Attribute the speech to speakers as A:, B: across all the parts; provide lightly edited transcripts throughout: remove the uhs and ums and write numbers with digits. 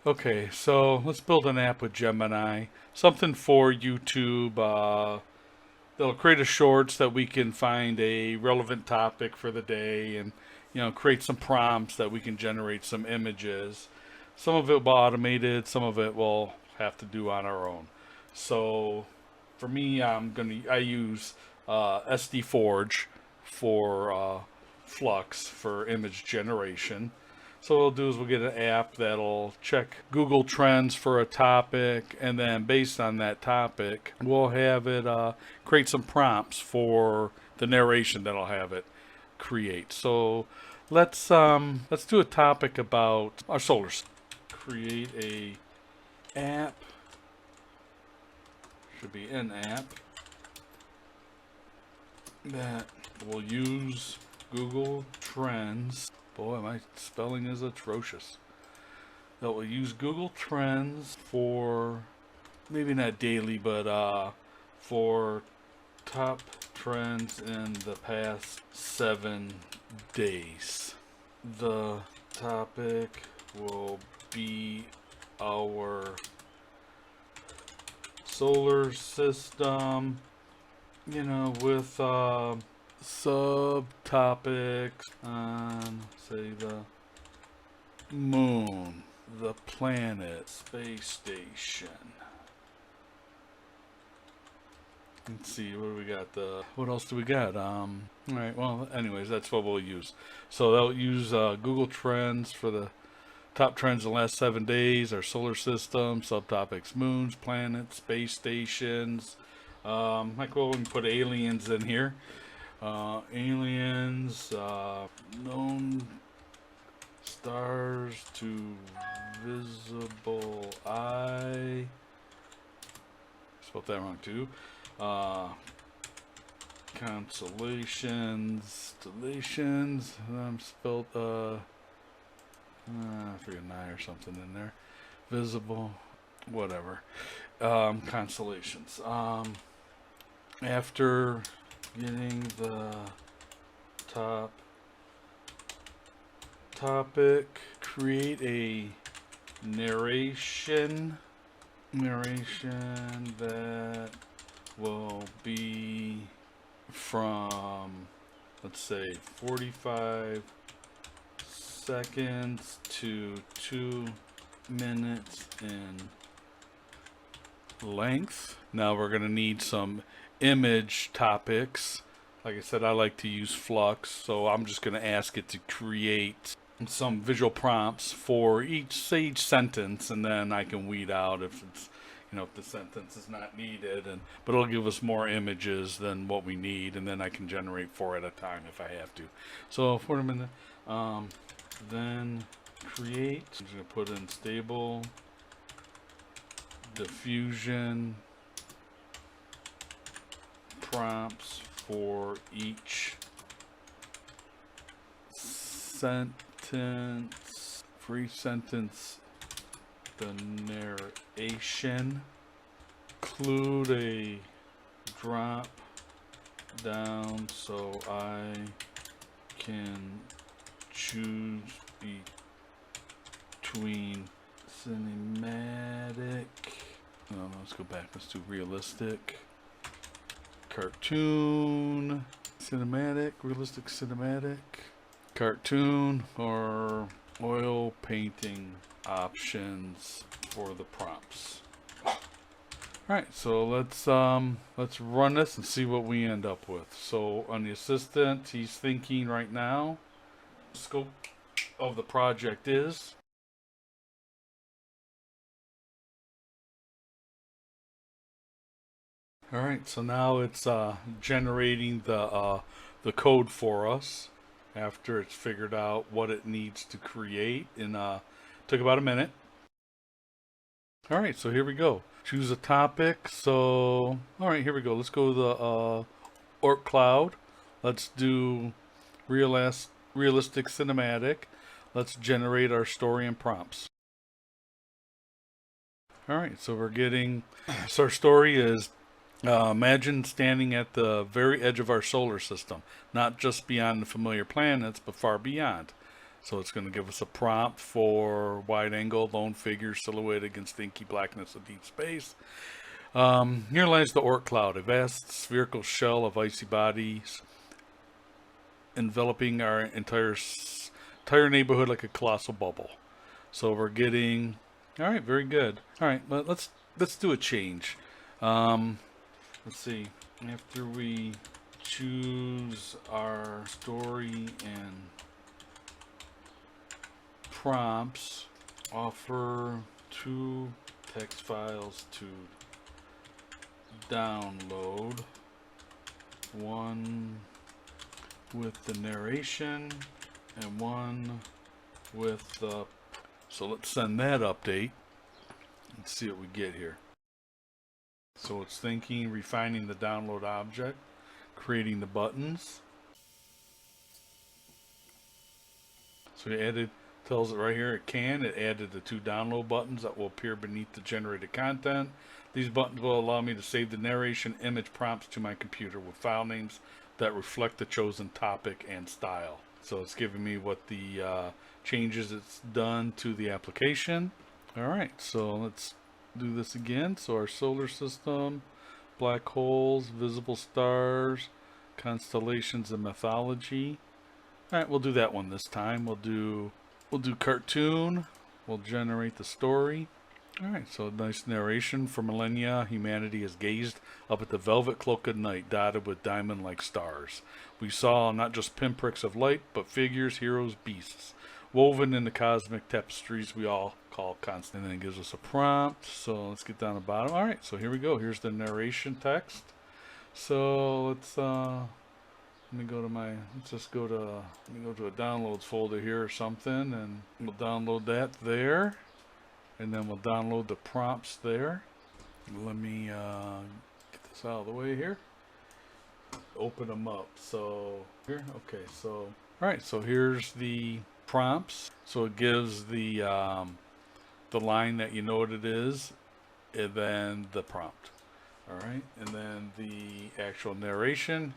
A: Okay, so let's build an app with Gemini. Something for YouTube. They'll create a shorts that we can find a relevant topic for the day, and create some prompts that we can generate some images. Some of it will be automated, some of it we'll have to do on our own. So for me, I use SD Forge for Flux for image generation. So what we'll do is we'll get an app that'll check Google Trends for a topic, and then based on that topic, we'll have it create some prompts for the narration that I'll have it create. So let's do a topic about our solar system. Create a app. Should be an app that will use Google Trends. Boy, my spelling is atrocious. That will use Google Trends for maybe not daily, but for top trends in the past 7 days. The topic will be our solar system, with subtopics on, say, the moon, the planet, space station. Let's see, what do we got? What else do we got? All right, well, anyways, that's what we'll use. So they'll use Google Trends for the top trends in the last 7 days, our solar system, subtopics, moons, planets, space stations. Like, well, we can put aliens in here. Aliens, known stars to visible eye. Spelled that wrong too. Constellations. Spelled I forget an I or something in there. Visible, whatever. Constellations. After getting the top topic, create a narration that will be from, let's say, 45 seconds to 2 minutes in length. Now we're going to need some image topics. Like I said, I like to use Flux, so I'm just going to ask it to create some visual prompts for each sentence, and then I can weed out if it's, if the sentence is not needed, but it'll give us more images than what we need, and then I can generate 4 at a time if I have to. So for a minute, then create. I'm just going to put in stable diffusion prompts for each sentence. For each sentence, the narration. Include a drop down so I can choose between cinematic. Let's go back. Let's do realistic. Cartoon. Cinematic. Realistic cinematic. Cartoon or oil painting options for the prompts. Alright, so let's run this and see what we end up with. So on the assistant, he's thinking right now. The scope of the project is. Alright, so now it's generating the code for us after it's figured out what it needs to create. And took about a minute. Alright, so here we go. Choose a topic. So, alright, here we go. Let's go to the Orc Cloud. Let's do realistic cinematic. Let's generate our story and prompts. Alright, so we're getting, so our story is, imagine standing at the very edge of our solar system, not just beyond the familiar planets, but far beyond. So it's going to give us a prompt for wide angle, lone figure, silhouette against the inky blackness of deep space. Here lies the Oort cloud, a vast spherical shell of icy bodies enveloping our entire neighborhood like a colossal bubble. So we're getting, all right, very good. All right, but let's do a change. Let's see. After we choose our story and prompts, offer 2 text files to download, one with the narration and one with the, so let's send that update. Let's see what we get here. So it's thinking, refining the download object, creating the buttons. So it added, tells it right here, it added the 2 download buttons that will appear beneath the generated content. These buttons will allow me to save the narration image prompts to my computer with file names that reflect the chosen topic and style. So it's giving me what the changes it's done to the application. All right, so let's do this again. So our solar system, black holes, visible stars, constellations and mythology. All right, we'll do that one this time. We'll do cartoon. We'll generate the story. All right, so nice narration. For millennia, humanity has gazed up at the velvet cloak of night, dotted with diamond-like stars. We saw not just pinpricks of light, but figures, heroes, beasts, woven in the cosmic tapestries we all call constant. And then it gives us a prompt. So let's get down to the bottom. All right, so here we go. Here's the narration text. So let's let me go to a downloads folder here or something, and we'll download that there. And then we'll download the prompts there. Let me get this out of the way here. Open them up. So here, okay. So all right. So here's the prompts. So it gives the line that you know what it is, and then the prompt. All right, and then the actual narration.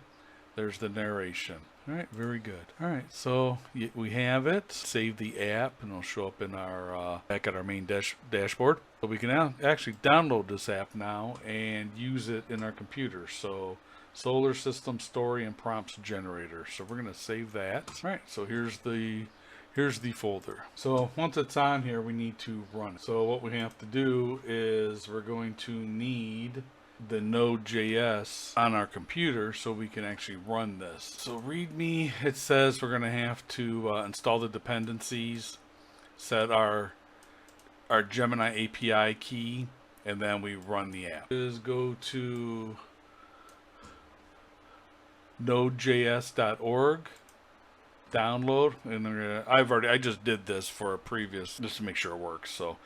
A: There's the narration. All right, very good. All right, so we have it. Save the app, and it'll show up in our back at our main dashboard. So we can now actually download this app now and use it in our computer. So solar system story and prompts generator. So we're gonna save that. All right, so here's the folder. So once it's on here, we need to run it. So what we have to do is we're going to need the NodeJS on our computer so we can actually run this. So README, it says we're going to have to install the dependencies, set our Gemini API key, and then we run the app. Is go to nodejs.org, download, and I just did this for a previous just to make sure it works. So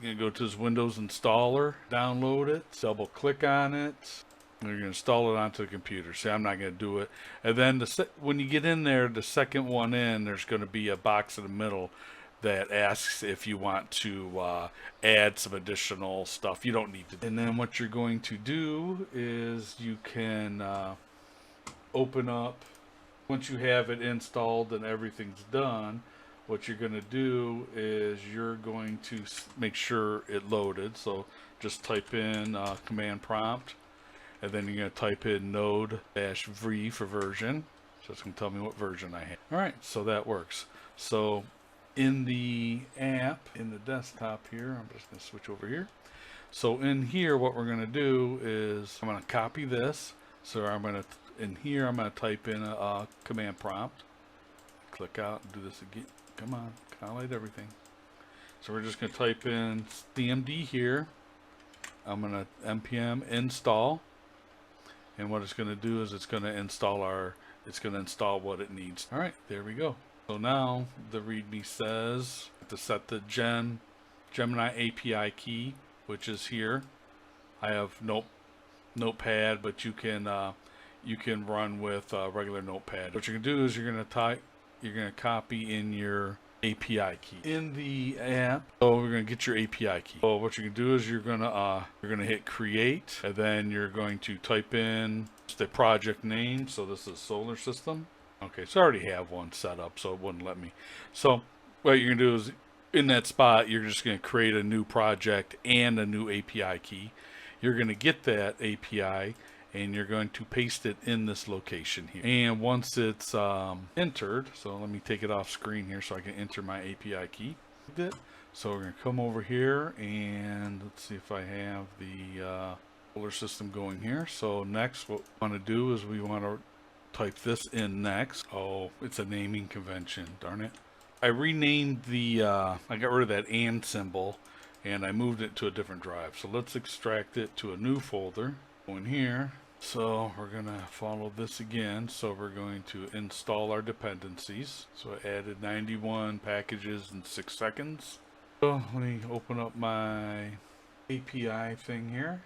A: you're going to go to this Windows installer, download it, double click on it, and you're going to install it onto the computer. See, I'm not going to do it. And then when you get in there, the second one in, there's going to be a box in the middle that asks if you want to add some additional stuff. You don't need to. And then what you're going to do is you can open up, once you have it installed and everything's done, what you're going to do is you're going to make sure it loaded. So just type in command prompt, and then you're going to type in node-v for version. So it's going to tell me what version I have. All right, so that works. So in the app, in the desktop here, I'm just going to switch over here. So in here, what we're going to do is I'm going to copy this. So I'm going to, in here, I'm going to type in a command prompt. Click out and do this again. Come on, highlight everything. So we're just going to type in cmd here. I'm going to npm install, and what it's going to do is it's going to install what it needs. All right, there we go. So now the README says to set the Gemini API key, which is here. I have Notepad, but you can run with regular Notepad. What you're going to do is you're going to copy in your API key in the app. So we're going to get your API key. So what you're going to do is you're going to hit create, and then you're going to type in the project name. So this is solar system. Okay, so I already have one set up, so it wouldn't let me. So what you're gonna do is in that spot, you're just gonna create a new project and a new API key. You're gonna get that API and you're going to paste it in this location here. And once it's entered, so let me take it off screen here so I can enter my API key. So we're going to come over here and let's see if I have the folder system going here. So next what we want to do is we want to type this in next. Oh, it's a naming convention, darn it. I renamed the, I got rid of that and symbol and I moved it to a different drive. So let's extract it to a new folder. Go in here. So we're going to follow this again. So we're going to install our dependencies. So I added 91 packages in 6 seconds. So let me open up my API thing here.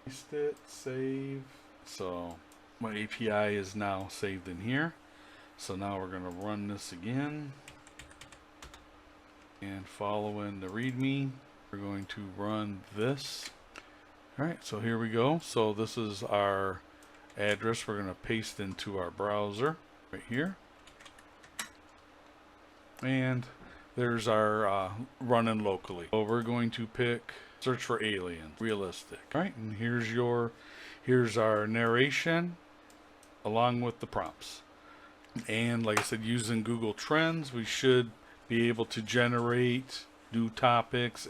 A: Paste it, save. So my API is now saved in here. So now we're going to run this again. And following the README, we're going to run this. Alright, so here we go. So this is our address we're going to paste into our browser right here. And there's our running locally. So we're going to pick search for aliens, realistic. Alright, and here's our narration along with the prompts. And like I said, using Google Trends, we should be able to generate new topics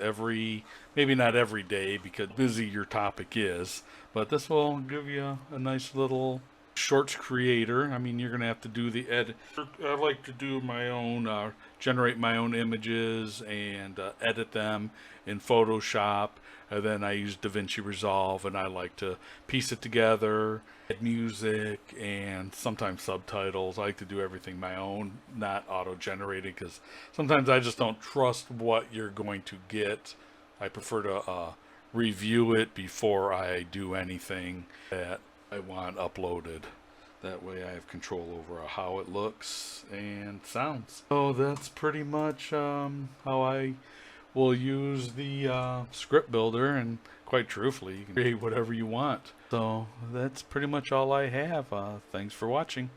A: maybe not every day because busy your topic is, but this will give you a nice little shorts creator. I mean, you're gonna have to do the edit. I like to do my own, generate my own images and edit them in Photoshop, and then I use DaVinci Resolve, and I like to piece it together, add music and sometimes subtitles. I like to do everything my own, not auto-generated, because sometimes I just don't trust what you're going to get. I prefer to review it before I do anything that I want uploaded. That way I have control over how it looks and sounds. So that's pretty much how I will use the script builder, and quite truthfully, you can create whatever you want. So that's pretty much all I have. Thanks for watching.